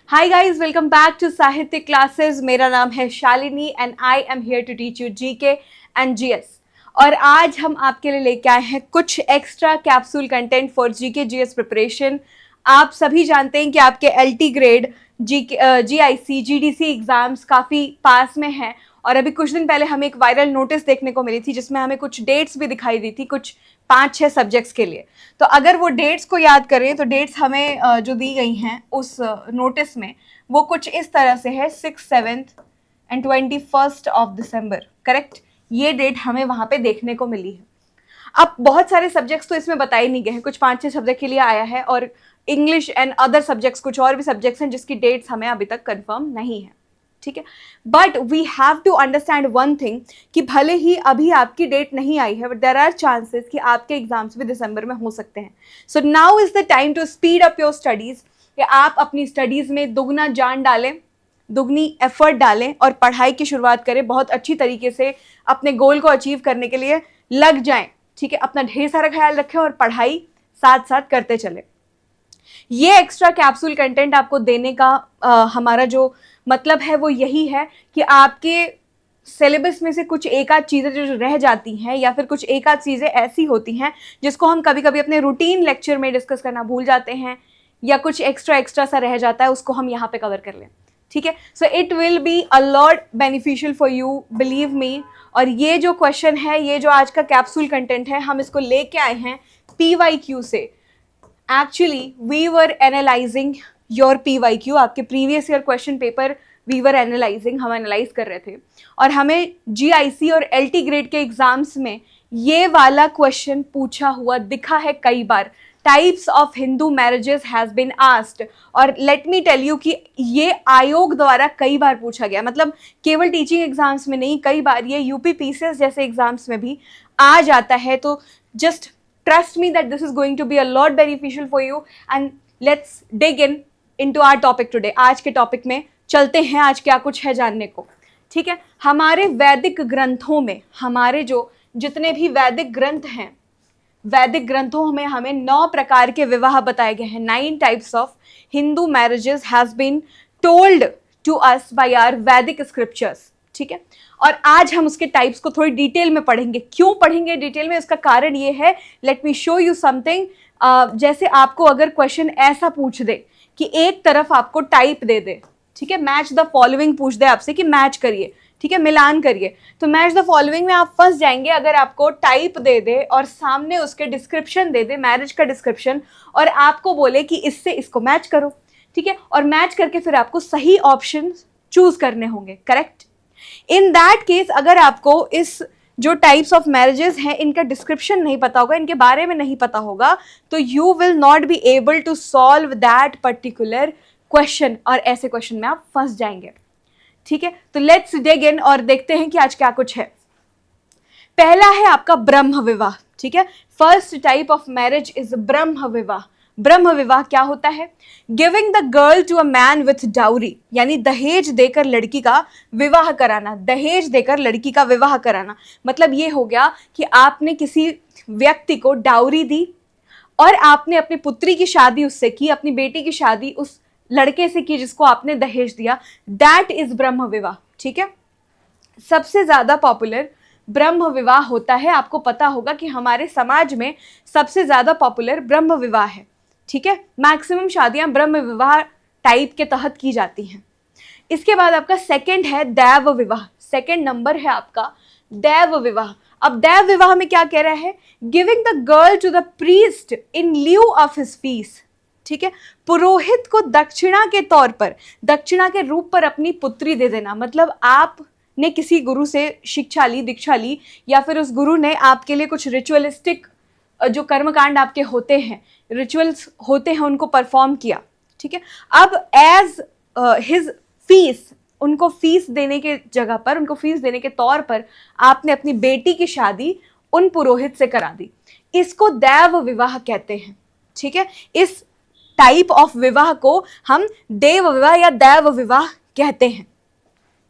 Hi guys, welcome back to Sahitya classes. मेरा नाम है Shalini and I am here to teach you GK and GS. और आज हम आपके लिए लेके आए हैं कुछ extra capsule content for GK GS preparation. आप सभी जानते हैं कि आपके LT grade GIC GDC exams काफ़ी पास में हैं और अभी कुछ दिन पहले हमें एक वायरल नोटिस देखने को मिली थी जिसमें हमें कुछ डेट्स भी दिखाई दी थी कुछ 5-6 सब्जेक्ट्स के लिए। तो अगर वो डेट्स को याद करें तो डेट्स हमें जो दी गई हैं उस नोटिस में वो कुछ इस तरह से है 6, 7 एंड 21 ऑफ दिसंबर, करेक्ट। ये डेट हमें वहाँ पे देखने को मिली है। अब बहुत सारे सब्जेक्ट्स तो इसमें बताए नहीं गए हैं, कुछ 5-6 सब्जेक्ट के लिए आया है और इंग्लिश एंड अदर सब्जेक्ट्स कुछ और भी सब्जेक्ट्स हैं जिसकी डेट्स हमें अभी तक कंफर्म नहीं है, ठीक है। But we have to understand one thing कि भले ही अभी आपकी डेट नहीं आई है बट देयर आर चांसेस कि आपके एग्जाम्स भी दिसंबर में हो सकते हैं। So now is the time to speed up your studies, कि आप अपनी स्टडीज में दुगना जान डालें, दुगनी एफर्ट डालें और पढ़ाई की शुरुआत करें। बहुत अच्छी तरीके से अपने गोल को अचीव करने के लिए लग जाएं, ठीक है। अपना ढेर सारा ख्याल रखें और पढ़ाई साथ साथ करते चले। ये एक्स्ट्रा कैप्सूल कंटेंट आपको देने का हमारा जो मतलब है वो यही है कि आपके सिलेबस में से कुछ एक आध चीज़ें जो रह जाती हैं या फिर कुछ एक आध चीज़ें ऐसी होती हैं जिसको हम कभी कभी अपने रूटीन लेक्चर में डिस्कस करना भूल जाते हैं या कुछ एक्स्ट्रा सा रह जाता है, उसको हम यहाँ पे कवर कर लें, ठीक है। So it will be a lot beneficial for you, believe me. और ये जो क्वेश्चन है, ये जो आज का कैप्सूल कंटेंट है, हम इसको लेके आए हैं PYQ से। Actually we were analysing your PYQ, आपके previous year question paper we were analysing, हम एनालाइज कर रहे थे और हमें GIC और LT ग्रेड के एग्जाम्स में ये वाला क्वेश्चन पूछा हुआ दिखा है कई बार। Types of Hindu marriages has been asked, और लेट मी टेल यू कि ये आयोग द्वारा कई बार पूछा गया, मतलब केवल टीचिंग एग्जाम्स में नहीं, कई बार ये यूपी PCS जैसे एग्जाम्स में भी आ जाता है। तो just trust me that this is going to be a lot beneficial for you and let's dig into our topic today। आज के टॉपिक में चलते हैं, आज क्या कुछ है जानने को, ठीक है। हमारे वैदिक ग्रंथों में, हमारे जो जितने भी वैदिक ग्रंथ हैं, वैदिक ग्रंथों में हमें 9 प्रकार के विवाह बताए गए हैं। 9 types of Hindu marriages has been told to us by our Vedic scriptures, ठीक है। और आज हम उसके टाइप्स को थोड़ी डिटेल में पढ़ेंगे। क्यों पढ़ेंगे डिटेल में, उसका कारण ये है, let me show you something. जैसे आपको अगर क्वेश्चन ऐसा पूछ दे कि एक तरफ आपको टाइप दे दे, ठीक है, मैच द फॉलोइंग पूछ दे आपसे कि मैच करिए, ठीक है, मिलान करिए, तो मैच द फॉलोइंग में आप फंस जाएंगे अगर आपको टाइप दे दे और सामने उसके डिस्क्रिप्शन दे दे, मैरिज का डिस्क्रिप्शन, और आपको बोले कि इससे इसको मैच करो, ठीक है, और मैच करके फिर आपको सही ऑप्शन चूज करने होंगे, करेक्ट। इन दैट केस अगर आपको इस जो टाइप्स ऑफ मैरिजेस हैं इनका डिस्क्रिप्शन नहीं पता होगा, इनके बारे में नहीं पता होगा, तो you will not be able to solve that particular question और ऐसे क्वेश्चन में आप फंस जाएंगे, ठीक है। तो लेट्स डिग इन और देखते हैं कि आज क्या कुछ है। पहला है आपका ब्रह्म विवाह, ठीक है। First type of marriage is ब्रह्म विवाह। ब्रह्म विवाह क्या होता है? Giving the girl to a man with dowry, यानी दहेज देकर लड़की का विवाह कराना। दहेज देकर लड़की का विवाह कराना मतलब ये हो गया कि आपने किसी व्यक्ति को डाउरी दी और आपने अपनी पुत्री की शादी उससे की, अपनी बेटी की शादी उस लड़के से की जिसको आपने दहेज दिया। दैट इज ब्रह्म विवाह, ठीक है। सबसे ज्यादा पॉपुलर ब्रह्म विवाह होता है। आपको पता होगा कि हमारे समाज में सबसे ज्यादा पॉपुलर ब्रह्म विवाह है, ठीक है। मैक्सिमम शादियां ब्रह्म विवाह टाइप के तहत की जाती हैं। इसके बाद आपका सेकंड है दैव विवाह। सेकंड नंबर है आपका दैव विवाह। अब दैव विवाह में क्या कह रहा है? Giving the girl to the priest in lieu of his fees, ठीक है। पुरोहित को दक्षिणा के तौर पर, दक्षिणा के रूप पर अपनी पुत्री दे देना। मतलब आपने किसी गुरु से शिक्षा ली, दीक्षा ली, या फिर उस गुरु ने आपके लिए कुछ रिचुअलिस्टिक जो कर्मकांड आपके होते हैं, रिचुअल्स होते हैं, उनको परफॉर्म किया, ठीक है। अब एज हिज फीस, उनको फीस देने के जगह पर, उनको फीस देने के तौर पर आपने अपनी बेटी की शादी उन पुरोहित से करा दी। इसको दैव विवाह कहते हैं, ठीक है। इस टाइप ऑफ विवाह को हम देव विवाह या दैव विवाह कहते हैं।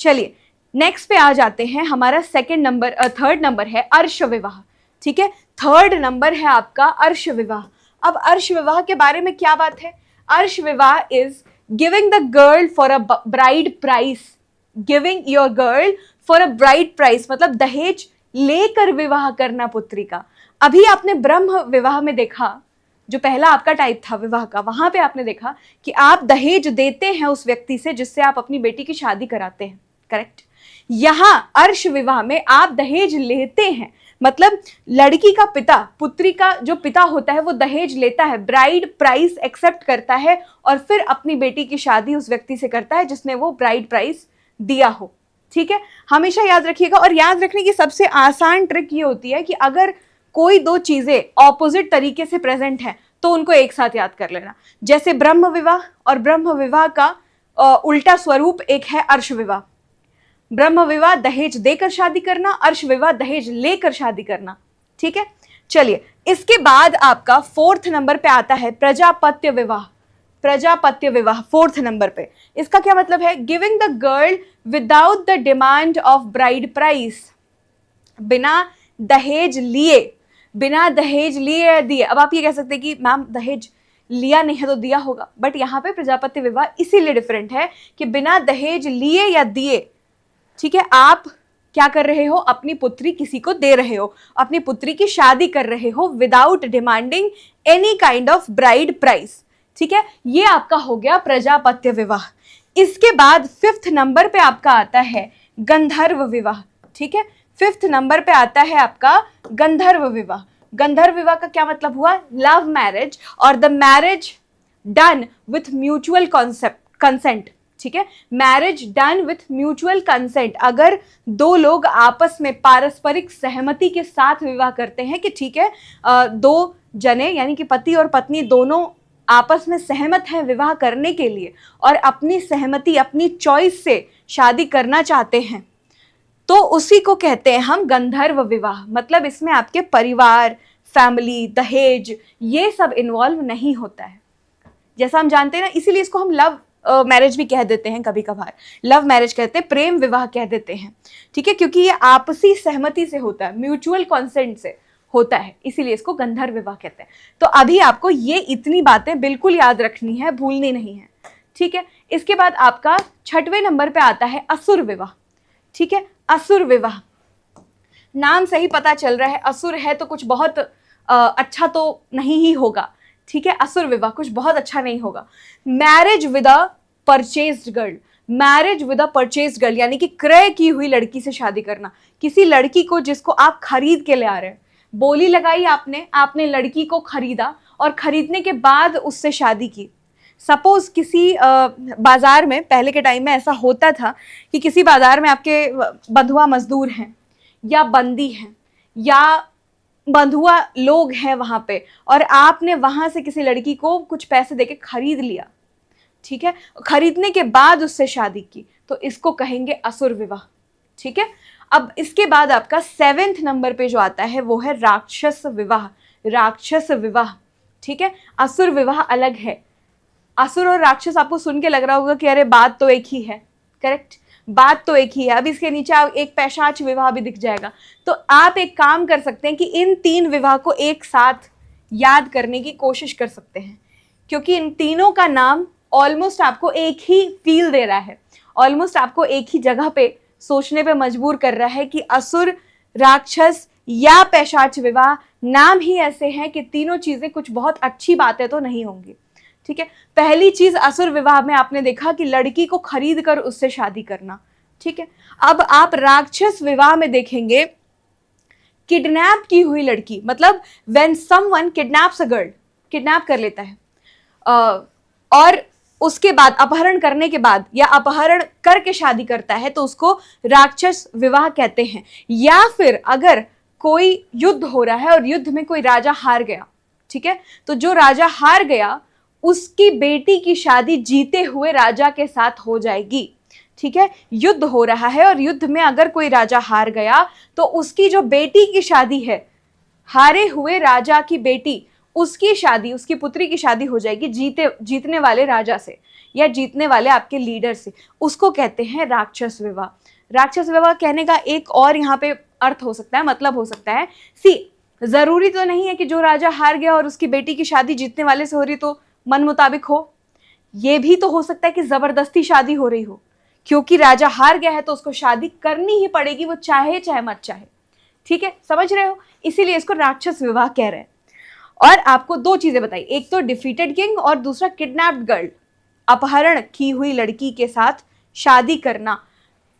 चलिए नेक्स्ट पे आ जाते हैं। हमारा थर्ड नंबर है अर्श विवाह, ठीक है। थर्ड नंबर है आपका अर्श विवाह। अब अर्श विवाह के बारे में क्या बात है? अर्श विवाह is giving the girl for a bride price, giving your girl for a bride price मतलब दहेज लेकर विवाह करना पुत्री का। अभी आपने ब्रह्म विवाह में देखा, जो पहला आपका टाइप था विवाह का, वहां पे आपने देखा कि आप दहेज देते हैं उस व्यक्ति से जिससे आप अपनी बेटी की शादी कराते हैं, करेक्ट। यहां अर्श विवाह में आप दहेज लेते हैं, मतलब लड़की का पिता, पुत्री का जो पिता होता है वो दहेज लेता है, ब्राइड प्राइस एक्सेप्ट करता है और फिर अपनी बेटी की शादी उस व्यक्ति से करता है जिसने वो ब्राइड प्राइस दिया हो। ठीक है, हमेशा याद रखिएगा। और याद रखने की सबसे आसान ट्रिक ये होती है कि अगर कोई दो चीजें ऑपोजिट तरीके से प्रेजेंट है तो उनको एक साथ याद कर लेना। जैसे ब्रह्म विवाह और ब्रह्म विवाह का उल्टा स्वरूप एक है अर्श विवाह। ब्रह्म विवाह दहेज देकर शादी करना, अर्श विवाह दहेज लेकर शादी करना। ठीक है, चलिए इसके बाद आपका 4th नंबर पे आता है प्रजापत्य विवाह। प्रजापत्य विवाह 4th नंबर पे, इसका क्या मतलब है? Giving the girl without the demand of bride price, बिना दहेज लिए, बिना दहेज लिए दिए। अब आप ये कह सकते हैं कि मैम दहेज लिया नहीं है तो दिया होगा, बट यहाँ पे प्रजापत्य विवाह इसीलिए डिफरेंट है कि बिना दहेज लिए या दिए, ठीक है, आप क्या कर रहे हो? अपनी पुत्री किसी को दे रहे हो, अपनी पुत्री की शादी कर रहे हो without demanding any kind of bride price. ठीक है, ये आपका हो गया प्रजापत्य विवाह। इसके बाद 5th नंबर पे आपका आता है गंधर्व विवाह। ठीक है, 5th नंबर पे आता है आपका गंधर्व विवाह। गंधर्व विवाह का क्या मतलब हुआ? लव मैरिज और the marriage done with mutual consent. ठीक है, marriage done with mutual consent, अगर दो लोग आपस में पारस्परिक सहमति के साथ विवाह करते हैं कि ठीक है, दो जने यानी कि पति और पत्नी दोनों आपस में सहमत हैं विवाह करने के लिए और अपनी सहमति, अपनी चॉइस से शादी करना चाहते हैं, तो उसी को कहते हैं हम गंधर्व विवाह। मतलब इसमें आपके परिवार, फैमिली, दहेज ये सब इन्वॉल्व नहीं होता है, जैसा हम जानते हैं ना। इसीलिए इसको हम लव मैरिज भी कह देते हैं, कभी कभार लव मैरिज कहते हैं, प्रेम विवाह कह देते हैं। ठीक है, क्योंकि ये आपसी सहमति से होता है, म्यूचुअल कंसेंट से होता है, इसीलिए इसको गंधर्व विवाह कहते हैं। तो अभी आपको ये इतनी बातें बिल्कुल याद रखनी है, भूलनी नहीं है। ठीक है, इसके बाद आपका 6वें नंबर पे आता है असुर विवाह। ठीक है, असुर विवाह, नाम से ही पता चल रहा है असुर है तो कुछ बहुत अच्छा तो नहीं ही होगा। ठीक है, असुर विवाह कुछ बहुत अच्छा नहीं होगा। Marriage with a purchased girl, marriage with a purchased girl यानी कि क्रय की हुई लड़की से शादी करना। किसी लड़की को जिसको आप खरीद के ले आ रहे हैं, बोली लगाई आपने लड़की को खरीदा और खरीदने के बाद उससे शादी की। सपोज किसी बाजार में, पहले के टाइम में ऐसा होता था कि किसी बाजार में आपके बंधुआ मजदूर हैं या बंदी हैं या बंधुआ लोग हैं वहां पे, और आपने वहां से किसी लड़की को कुछ पैसे देके खरीद लिया। ठीक है, खरीदने के बाद उससे शादी की, तो इसको कहेंगे असुर विवाह। ठीक है, अब इसके बाद आपका 7th नंबर पे जो आता है वो है राक्षस विवाह। राक्षस विवाह, ठीक है, असुर विवाह अलग है। असुर और राक्षस आपको सुन के लग रहा होगा कि अरे बात तो एक ही है, करेक्ट, बात तो एक ही है। अब इसके नीचे एक पैशाच विवाह भी दिख जाएगा। तो आप एक काम कर सकते हैं कि इन 3 विवाह को एक साथ याद करने की कोशिश कर सकते हैं, क्योंकि इन तीनों का नाम ऑलमोस्ट आपको एक ही फील दे रहा है, ऑलमोस्ट आपको एक ही जगह पे सोचने पे मजबूर कर रहा है कि असुर, राक्षस या पैशाच विवाह नाम ही ऐसे हैं कि तीनों चीजें कुछ बहुत अच्छी बातें तो नहीं होंगी। ठीक है, पहली चीज असुर विवाह में आपने देखा कि लड़की को खरीद कर उससे शादी करना। ठीक है, अब आप राक्षस विवाह में देखेंगे किडनैप की हुई लड़की, मतलब when someone kidnaps a girl, kidnap कर लेता है और उसके बाद अपहरण करने के बाद या अपहरण करके शादी करता है तो उसको राक्षस विवाह कहते हैं। या फिर अगर कोई युद्ध हो रहा है और युद्ध में कोई राजा हार गया, ठीक है, तो जो राजा हार गया उसकी बेटी की शादी जीते हुए राजा के साथ हो जाएगी। ठीक है, युद्ध हो रहा है और युद्ध में अगर कोई राजा हार गया तो उसकी जो बेटी की शादी है, हारे हुए राजा की बेटी, उसकी शादी, उसकी पुत्री की शादी हो जाएगी जीतने वाले राजा से या जीतने वाले आपके लीडर से। उसको कहते हैं राक्षस विवाह। राक्षस विवाह कहने का एक और यहाँ पे अर्थ हो सकता है, मतलब हो सकता है, जरूरी तो नहीं है कि जो राजा हार गया और उसकी बेटी की शादी जीतने वाले से हो रही तो मन मुताबिक हो। ये भी तो हो सकता है कि जबरदस्ती शादी हो रही हो, क्योंकि राजा हार गया है तो उसको शादी करनी ही पड़ेगी, वो चाहे चाहे मत चाहे। ठीक है, समझ रहे हो? इसीलिए इसको राक्षस विवाह कह रहे हैं। और आपको दो चीजें बताई, एक तो डिफीटेड किंग और दूसरा किडनैप्ड गर्ल, अपहरण की हुई लड़की के साथ शादी करना।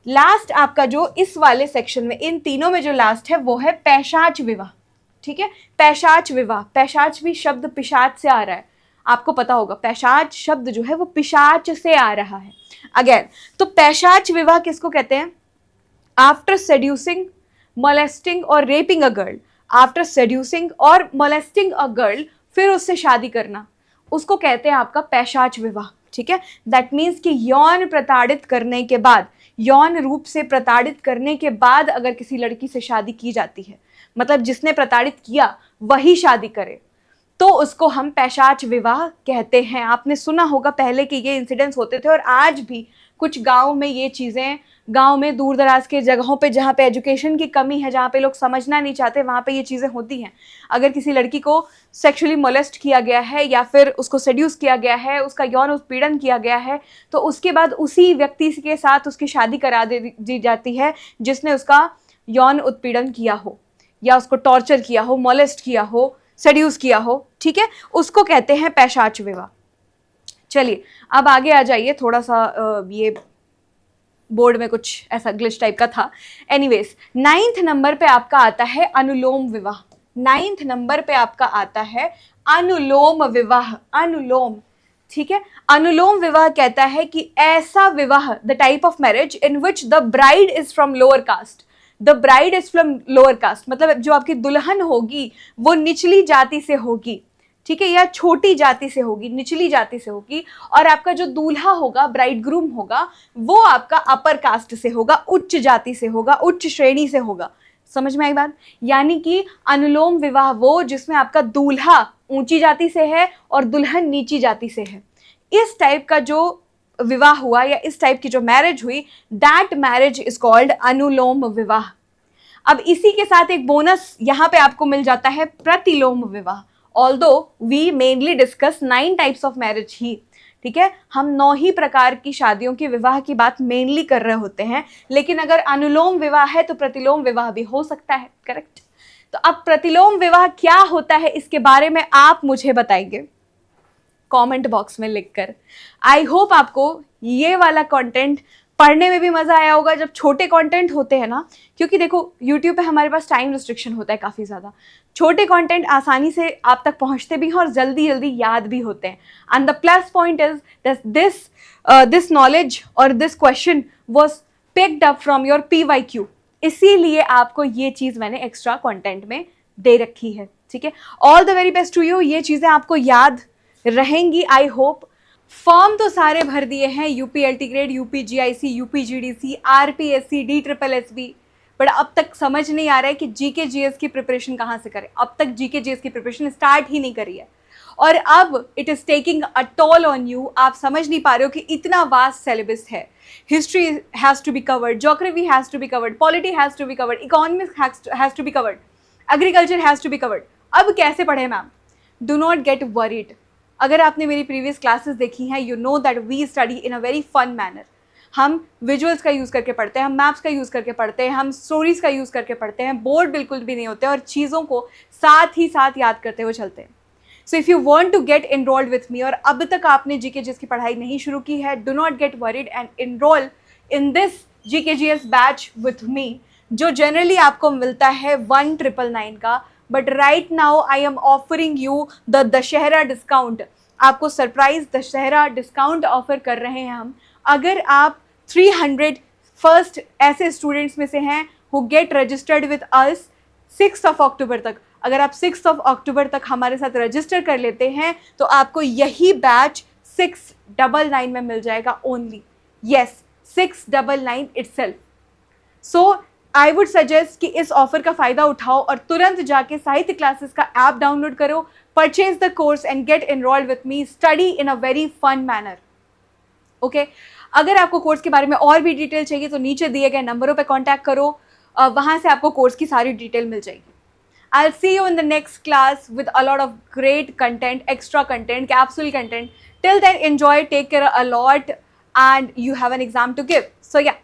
लास्ट आपका जो इस वाले सेक्शन में, इन तीनों में जो लास्ट है वो है पैशाच विवाह। ठीक है, पैशाच विवाह, पैशाच भी शब्द पिशाच से आ रहा है, आपको पता होगा। पैशाच शब्द जो है वो पिशाच से आ रहा है अगेन। तो पैशाच विवाह किसको कहते हैं? आफ्टर सेड्यूसिंग, मोलेस्टिंग और rapping a girl, after seducing और मोलेस्टिंग अ गर्ल, फिर उससे शादी करना, उसको कहते हैं आपका पैशाच विवाह। ठीक है, दैट मीन्स कि यौन प्रताड़ित करने के बाद, यौन रूप से प्रताड़ित करने के बाद अगर किसी लड़की से शादी की जाती है, मतलब जिसने प्रताड़ित किया वही शादी करे, तो उसको हम पैशाच विवाह कहते हैं। आपने सुना होगा पहले कि ये इंसिडेंट्स होते थे, और आज भी कुछ गांव में ये चीज़ें, गांव में दूर दराज के जगहों पे जहाँ पे एजुकेशन की कमी है, जहाँ पे लोग समझना नहीं चाहते, वहाँ पे ये चीज़ें होती हैं। अगर किसी लड़की को सेक्सुअली मोलेस्ट किया गया है या फिर उसको सेड्यूस किया गया है, उसका यौन उत्पीड़न किया गया है, तो उसके बाद उसी व्यक्ति के साथ उसकी शादी करा दी जाती है जिसने उसका यौन उत्पीड़न किया हो या उसको टॉर्चर किया हो, मोलेस्ट किया हो, सेड्यूस किया हो। ठीक है, उसको कहते हैं पैशाच विवाह। चलिए अब आगे आ जाइए, थोड़ा सा ये बोर्ड में कुछ ऐसा ग्लिच टाइप का था। एनीवेज, 9th नंबर पे आपका आता है अनुलोम विवाह। 9th नंबर पे आपका आता है अनुलोम विवाह, अनुलोम। ठीक है, अनुलोम विवाह कहता है कि ऐसा विवाह, the type of marriage in which the bride is from lower caste, the bride is from lower caste, मतलब जो आपकी दुल्हन होगी वो निचली जाति से होगी। ठीक है, या छोटी जाति से होगी, निचली जाति से होगी, और आपका जो दूल्हा होगा, ब्राइड ग्रूम होगा, वो आपका अपर कास्ट से होगा, उच्च जाति से होगा, उच्च श्रेणी से होगा। समझ में आई बात? यानी कि अनुलोम विवाह वो जिसमें आपका दूल्हा ऊंची जाति से है और दुल्हन नीची जाति से है, इस टाइप का जो विवाह हुआ या इस टाइप की जो मैरिज हुई, दैट मैरिज इज कॉल्ड अनुलोम विवाह। अब इसी के साथ एक बोनस यहाँ पे आपको मिल जाता है, प्रतिलोम विवाह। Although we mainly discuss 9 types of marriage ही, ठीक है, हम 9 ही प्रकार की शादियों के विवाह की बात मेनली कर रहे होते हैं, लेकिन अगर अनुलोम विवाह है तो प्रतिलोम विवाह भी हो सकता है। करेक्ट? तो अब प्रतिलोम विवाह क्या होता है इसके बारे में आप मुझे बताएंगे कमेंट बॉक्स में लिखकर। आई होप आपको ये वाला कंटेंट पढ़ने में भी मजा आया होगा। जब छोटे कंटेंट होते हैं ना, क्योंकि देखो YouTube पे हमारे पास टाइम रिस्ट्रिक्शन होता है काफ़ी ज़्यादा, छोटे कंटेंट आसानी से आप तक पहुंचते भी हैं और जल्दी जल्दी याद भी होते हैं। And the plus point is this knowledge और this question was picked up from your PYQ, इसीलिए आपको ये चीज़ मैंने एक्स्ट्रा कंटेंट में दे रखी है। ठीक है, all the very best to you. ये चीज़ें आपको याद रहेंगी आई होप। फॉर्म तो सारे भर दिए हैं, UPLT grade, UPGIC, UPGDC, RPSC, DSSSB, but अब तक समझ नहीं आ रहा है कि GK GS की प्रिपरेशन कहाँ से करें। अब तक GK GS की प्रिपरेशन स्टार्ट ही नहीं करी है, और अब it is taking a toll on you. आप समझ नहीं पा रहे हो कि इतना वास्ट सिलेबस है। History has to be covered, geography has to be covered, polity has to be covered, economics has to be covered, agriculture has to be covered. अब कैसे पढ़े ma'am? Do not get worried. अगर आपने मेरी previous classes देखी हैं, you know that we study in a very fun manner. हम visuals का यूज़ करके पढ़ते हैं, हम मैप्स का यूज़ करके पढ़ते हैं, हम स्टोरीज़ का यूज़ करके पढ़ते हैं, बोर्ड बिल्कुल भी नहीं होते और चीज़ों को साथ ही साथ याद करते हुए चलते हैं। So if you want to get enrolled with me, और अब तक आपने GK GS की पढ़ाई नहीं शुरू की है, do not get worried and enroll in this GK GS batch with me, जो जनरली आपको मिलता है 1999 का, but right now I am offering you the Dussehra discount. आपको सरप्राइज दशहरा डिस्काउंट ऑफर कर रहे हैं हम। अगर आप 300 फर्स्ट ऐसे स्टूडेंट्स में से हैं who get registered with us 6 अक्टूबर तक, अगर आप 6 अक्टूबर तक हमारे साथ रजिस्टर कर लेते हैं तो आपको यही बैच 699 में मिल जाएगा only. Yes, 699 itself. So I would suggest कि इस ऑफर का फ़ायदा उठाओ और तुरंत जाके साहित्य क्लासेस का ऐप डाउनलोड करो, purchase the course and get enrolled with me, study in a very fun manner. Okay, अगर आपको कोर्स के बारे में और भी डिटेल चाहिए तो नीचे दिए गए नंबरों पे कांटेक्ट करो, वहाँ से आपको कोर्स की सारी डिटेल मिल जाएगी। I'll see you in the next class with a lot of great content, extra content, capsule content. Till then, enjoy, take care a lot, and you have an exam to give. So yeah,